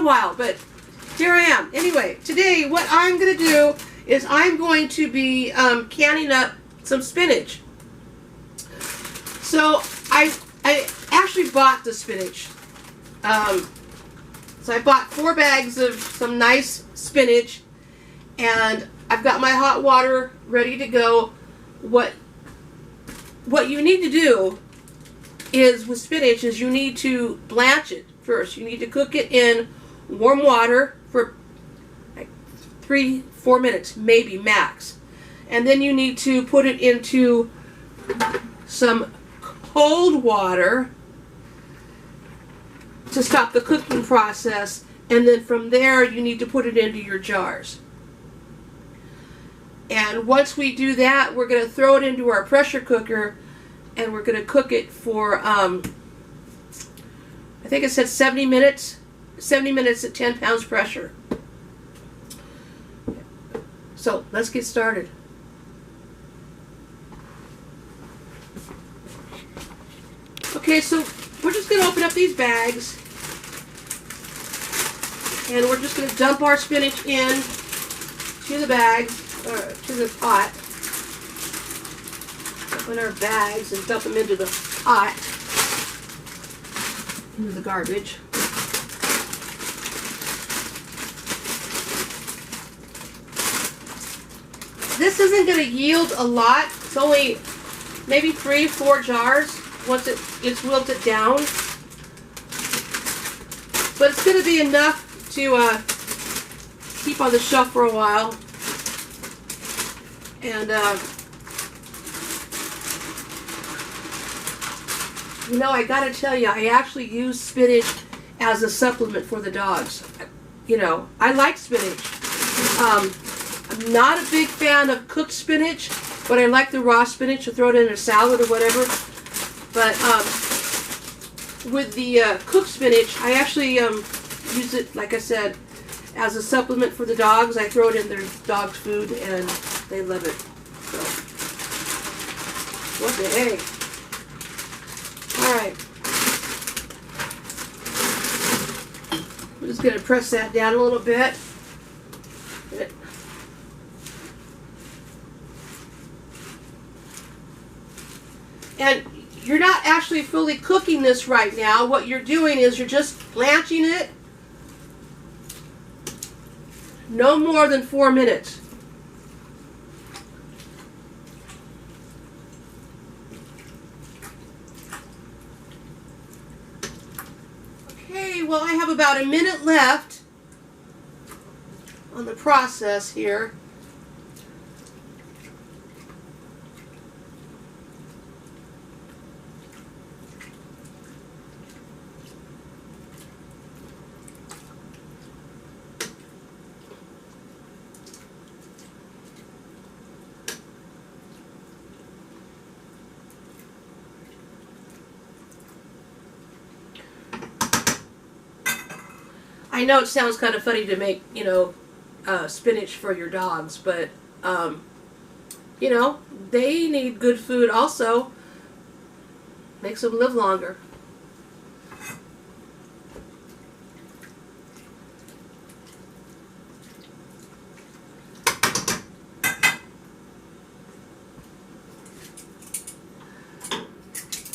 a while, but here I am. Anyway, today what I'm going to do is I'm going to be canning up some spinach. So I actually bought the spinach. So I bought 4 bags of some nice spinach, and I've got my hot water ready to go. What you need to do is with spinach is you need to blanch it first. You need to cook it in warm water for like 3-4 minutes, maybe max. And then you need to put it into some cold water to stop the cooking process, and then from there you need to put it into your jars. And once we do that, we're going to throw it into our pressure cooker, and we're going to cook it for I think it said 70 minutes. 70 minutes at 10 pounds pressure. So let's get started. Okay, so we're just going to open up these bags, and we're just going to dump our spinach in to the bag, or to the pot. Open our bags and dump them into the pot, into the garbage. This isn't going to yield a lot. It's only maybe 3-4 jars once it's wilted down. But it's going to be enough to keep on the shelf for a while. And, you know, I got to tell you, I actually use spinach as a supplement for the dogs. You know, I like spinach. I'm not a big fan of cooked spinach, but I like the raw spinach to throw it in a salad or whatever. But with the cooked spinach, I actually use it, like I said, as a supplement for the dogs. I throw it in their dog's food, and they love it. So, what the heck? All right. I'm just going to press that down a little bit. And you're not actually fully cooking this right now. What you're doing is you're just blanching it. No more than 4 minutes. Okay, well, I have about a minute left on the process here. I know it sounds kind of funny to make, you know, spinach for your dogs, but, you know, they need good food also. Makes them live longer.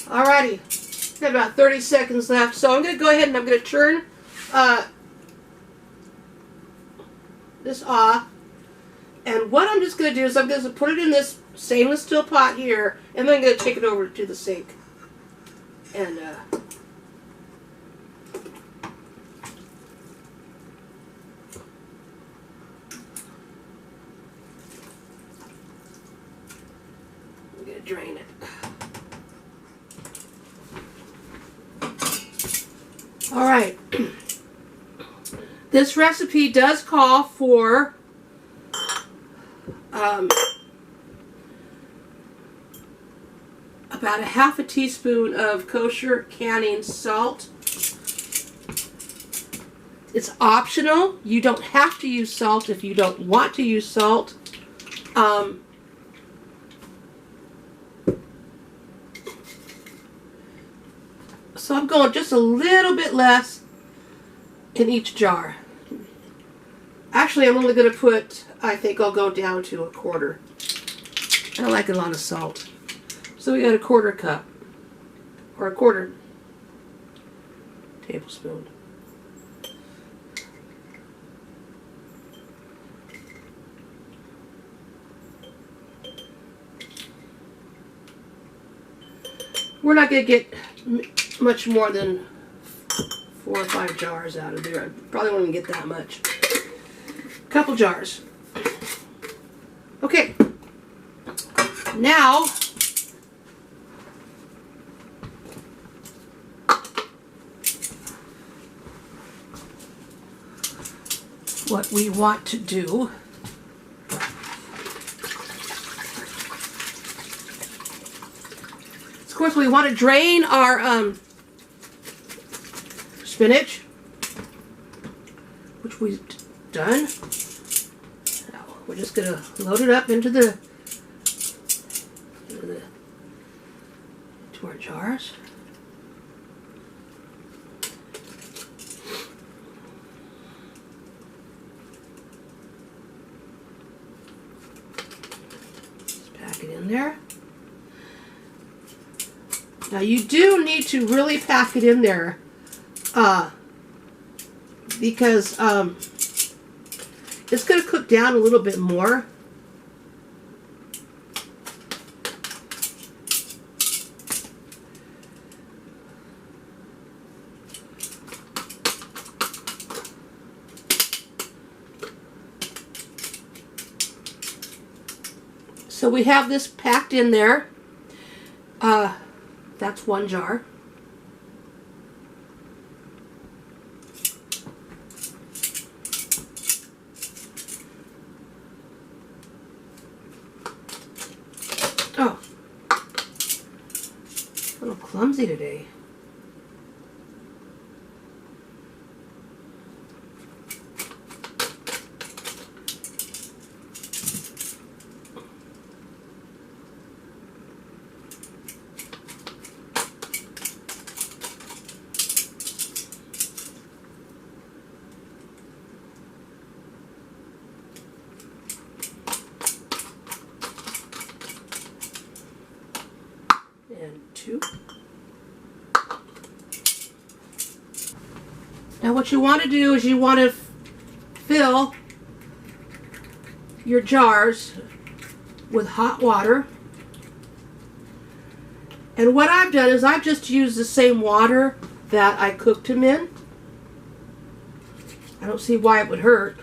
Alrighty, got about 30 seconds left, so I'm going to go ahead and I'm going to turn this off, and what I'm just going to do is I'm going to put it in this stainless steel pot here, and then I'm going to take it over to the sink. And I'm going to drain it. All right. This recipe does call for about a half a teaspoon of kosher canning salt. It's optional. You don't have to use salt if you don't want to use salt. So I'm going just a little bit less in each jar. Actually, I'm only going to put, I think I'll go down to a quarter. I don't like a lot of salt. So we got a quarter cup, or a quarter tablespoon. We're not going to get much more than 4 or 5 jars out of there. I probably won't even get that much. A couple jars. Okay. Now, what we want to do is, of course, we want to drain our spinach, which we've done. Now we're just going to load it up into our jars. Just pack it in there. Now you do need to really pack it in there because it's going to cook down a little bit more. So we have this packed in there. That's 1 jar. Oh, a little clumsy today. And 2. Now what you want to do is you want to fill your jars with hot water. And what I've done is I've just used the same water that I cooked them in. I don't see why it would hurt.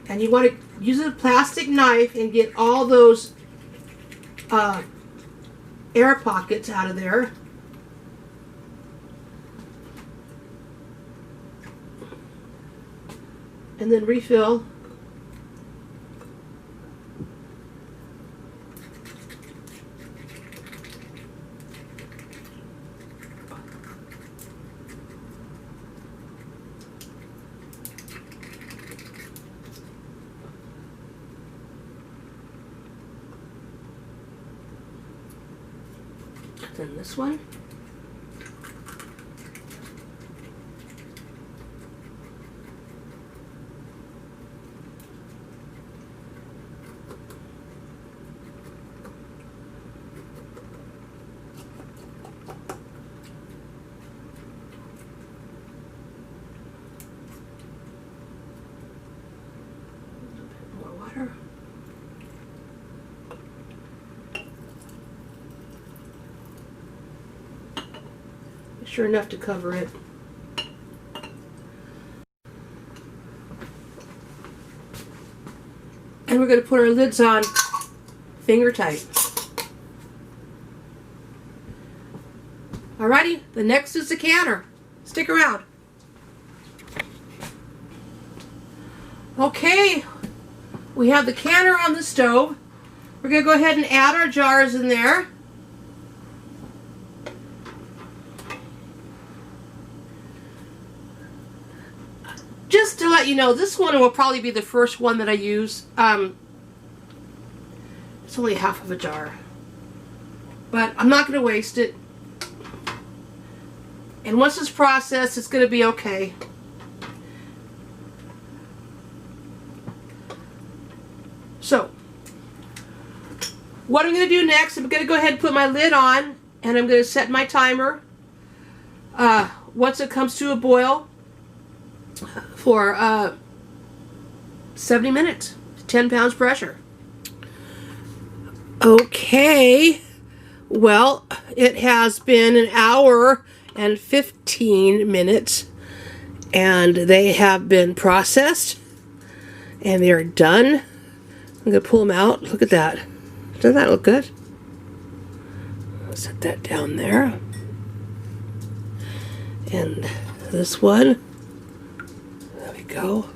And you want to use a plastic knife and get all those air pockets out of there. And then refill. Then this one. A little bit more water. Sure enough to cover it. And we're going to put our lids on finger tight. Alrighty, the next is the canner. Stick around. Okay, we have the canner on the stove. We're going to go ahead and add our jars in there. Just to let you know, this one will probably be the first one that I use. It's only half of a jar, but I'm not going to waste it. And once it's processed, it's going to be okay. So, what I'm going to do next, I'm going to go ahead and put my lid on, and I'm going to set my timer once it comes to a boil for 70 minutes, 10 pounds pressure. Okay, well, it has been an hour and 15 minutes, and they have been processed, and they're done. I'm going to pull them out. Look at that. Doesn't that look good? I'll set that down there. And this one. There we go.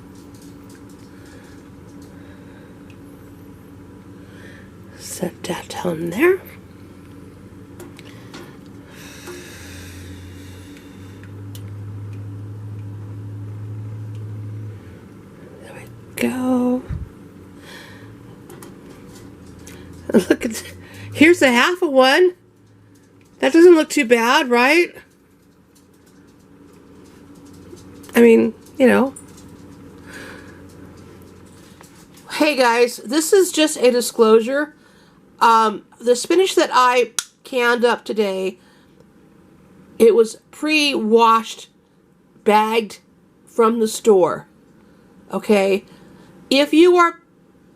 Set that down there. There we go. Look at, here's a half of one. That doesn't look too bad, right? I mean, you know. Hey guys, this is just a disclosure. The spinach that I canned up today, it was pre-washed, bagged from the store. Okay? If you are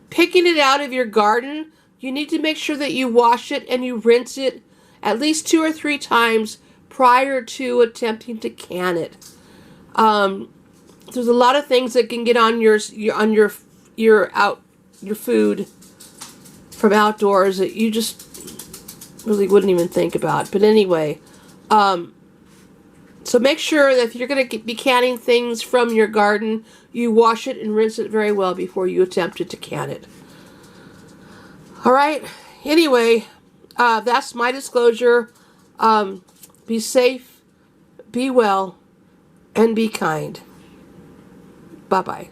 picking it out of your garden, you need to make sure that you wash it and you rinse it at least 2 or 3 times prior to attempting to can it. There's a lot of things that can get on your food from outdoors that you just really wouldn't even think about. But anyway, so make sure that if you're going to be canning things from your garden, you wash it and rinse it very well before you attempt to can it. All right. Anyway, that's my disclosure. Be safe, be well, and be kind. Bye-bye.